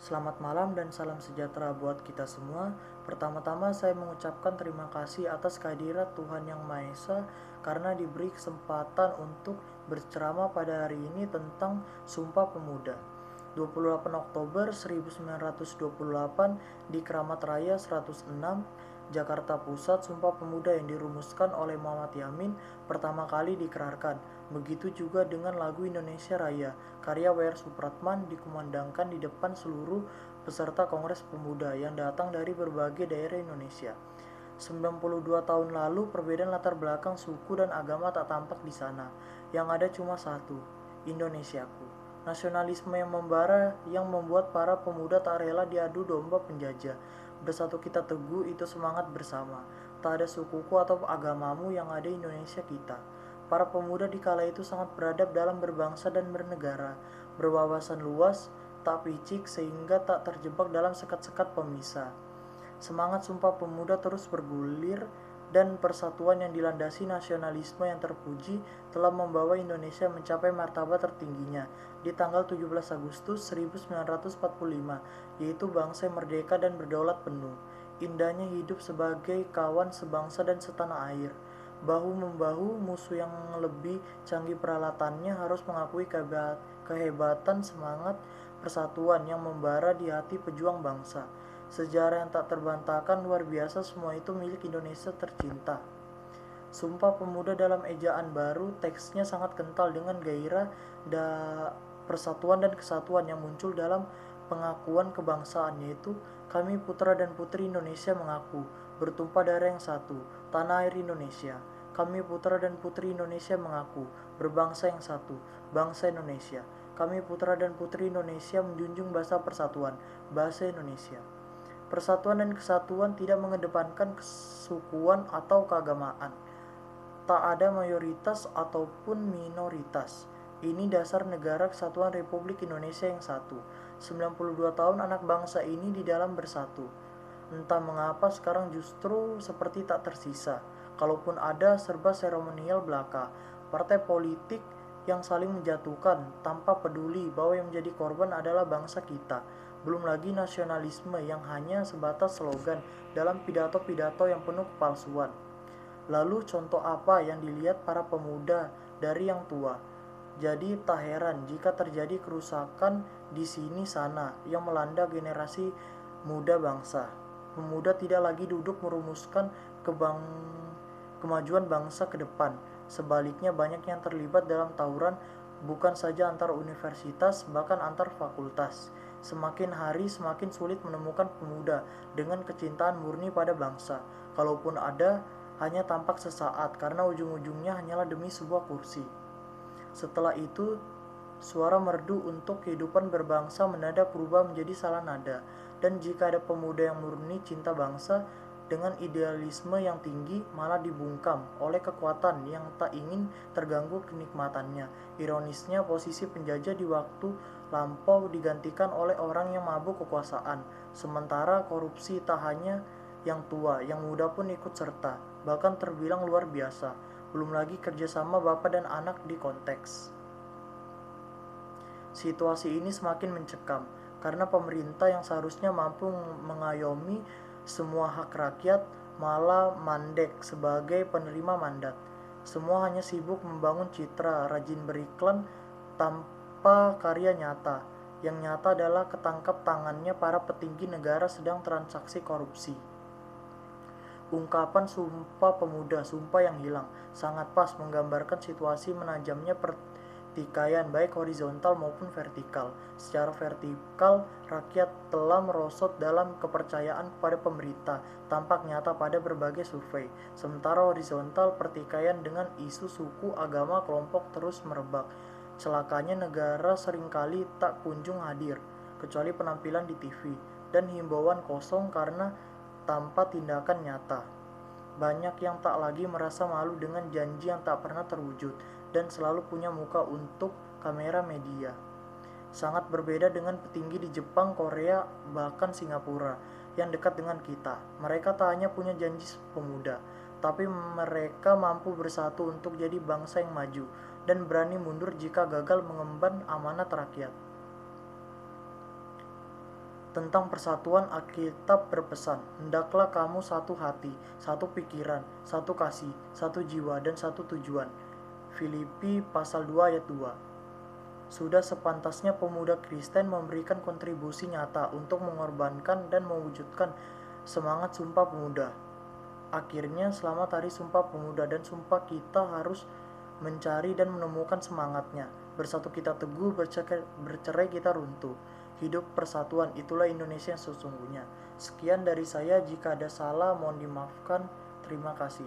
Selamat malam dan salam sejahtera buat kita semua. Pertama-tama saya mengucapkan terima kasih atas kehadirat Tuhan Yang Maha Esa karena diberi kesempatan untuk berceramah pada hari ini tentang Sumpah Pemuda. 28 Oktober 1928 di Keramat Raya 106 Jakarta Pusat, Sumpah Pemuda yang dirumuskan oleh Muhammad Yamin pertama kali dikerarkan. Begitu juga dengan lagu Indonesia Raya, karya W.R. Supratman dikumandangkan di depan seluruh peserta Kongres Pemuda yang datang dari berbagai daerah Indonesia. 92 tahun lalu, perbedaan latar belakang suku dan agama tak tampak di sana. Yang ada cuma satu, Indonesiaku. Nasionalisme yang membara yang membuat para pemuda tak rela diadu domba penjajah. Bersatu kita teguh, itu semangat bersama. Tak ada sukuku atau agamamu, yang ada Indonesia kita. Para pemuda di kala itu sangat beradab dalam berbangsa dan bernegara, berwawasan luas, tak picik sehingga tak terjebak dalam sekat-sekat pemisah. Semangat Sumpah Pemuda terus bergulir dan persatuan yang dilandasi nasionalisme yang terpuji telah membawa Indonesia mencapai martabat tertingginya di tanggal 17 Agustus 1945, yaitu bangsa yang merdeka dan berdaulat penuh. Indahnya hidup sebagai kawan sebangsa dan setanah air. Bahu-membahu, musuh yang lebih canggih peralatannya harus mengakui kehebatan semangat persatuan yang membara di hati pejuang bangsa. Sejarah yang tak terbantahkan, luar biasa, semua itu milik Indonesia tercinta. Sumpah Pemuda dalam ejaan baru, teksnya sangat kental dengan gairah persatuan dan kesatuan yang muncul dalam pengakuan kebangsaan, yaitu kami putra dan putri Indonesia mengaku bertumpah darah yang satu, tanah air Indonesia. Kami putra dan putri Indonesia mengaku berbangsa yang satu, bangsa Indonesia. Kami putra dan putri Indonesia menjunjung bahasa persatuan, bahasa Indonesia. Persatuan dan kesatuan tidak mengedepankan kesukuan atau keagamaan. Tak ada mayoritas ataupun minoritas. Ini dasar negara kesatuan Republik Indonesia yang satu. 92 tahun anak bangsa ini di dalam bersatu. Entah mengapa sekarang justru seperti tak tersisa. Kalaupun ada, serba seremonial belaka. Partai politik yang saling menjatuhkan tanpa peduli bahwa yang menjadi korban adalah bangsa kita. Belum lagi nasionalisme yang hanya sebatas slogan dalam pidato-pidato yang penuh kepalsuan. Lalu contoh apa yang dilihat para pemuda dari yang tua? Jadi tak heran jika terjadi kerusakan di sini sana yang melanda generasi muda bangsa. Pemuda tidak lagi duduk merumuskan kemajuan bangsa ke depan. Sebaliknya banyak yang terlibat dalam tawuran, bukan saja antar universitas, bahkan antar fakultas. Semakin hari semakin sulit menemukan pemuda dengan kecintaan murni pada bangsa. Kalaupun ada, hanya tampak sesaat karena ujung-ujungnya hanyalah demi sebuah kursi. Setelah itu, suara merdu untuk kehidupan berbangsa mendadak berubah menjadi salah nada. Dan jika ada pemuda yang murni cinta bangsa dengan idealisme yang tinggi, malah dibungkam oleh kekuatan yang tak ingin terganggu kenikmatannya. Ironisnya, posisi penjajah di waktu lampau digantikan oleh orang yang mabuk kekuasaan. Sementara korupsi tak hanya yang tua, yang muda pun ikut serta, bahkan terbilang luar biasa. Belum lagi kerjasama bapak dan anak di konteks. Situasi ini semakin mencekam, karena pemerintah yang seharusnya mampu mengayomi semua hak rakyat malah mandek sebagai penerima mandat. Semua hanya sibuk membangun citra, rajin beriklan tanpa karya nyata. Yang nyata adalah ketangkap tangannya para petinggi negara sedang transaksi korupsi. Ungkapan Sumpah Pemuda, sumpah yang hilang, sangat pas menggambarkan situasi menajamnya pertikaian baik horizontal maupun vertikal. Secara vertikal, rakyat telah merosot dalam kepercayaan pada pemerintah, tampak nyata pada berbagai survei. Sementara horizontal, pertikaian dengan isu suku, agama, kelompok terus merebak. Celakanya negara seringkali tak kunjung hadir, kecuali penampilan di TV, dan himbauan kosong karena tanpa tindakan nyata. Banyak yang tak lagi merasa malu dengan janji yang tak pernah terwujud dan selalu punya muka untuk kamera media. Sangat berbeda dengan petinggi di Jepang, Korea, bahkan Singapura yang dekat dengan kita. Mereka tak hanya punya janji pemuda, tapi mereka mampu bersatu untuk jadi bangsa yang maju dan berani mundur jika gagal mengemban amanat rakyat. Tentang persatuan, Alkitab berpesan, hendaklah kamu satu hati, satu pikiran, satu kasih, satu jiwa, dan satu tujuan. Filipi pasal 2 ayat 2. Sudah sepantasnya pemuda Kristen memberikan kontribusi nyata untuk mengorbankan dan mewujudkan semangat Sumpah Pemuda. Akhirnya selamat Hari Sumpah Pemuda, dan sumpah kita harus mencari dan menemukan semangatnya. Bersatu kita teguh, bercerai kita runtuh. Hidup persatuan, itulah Indonesia yang sesungguhnya. Sekian dari saya, jika ada salah mohon dimaafkan. Terima kasih.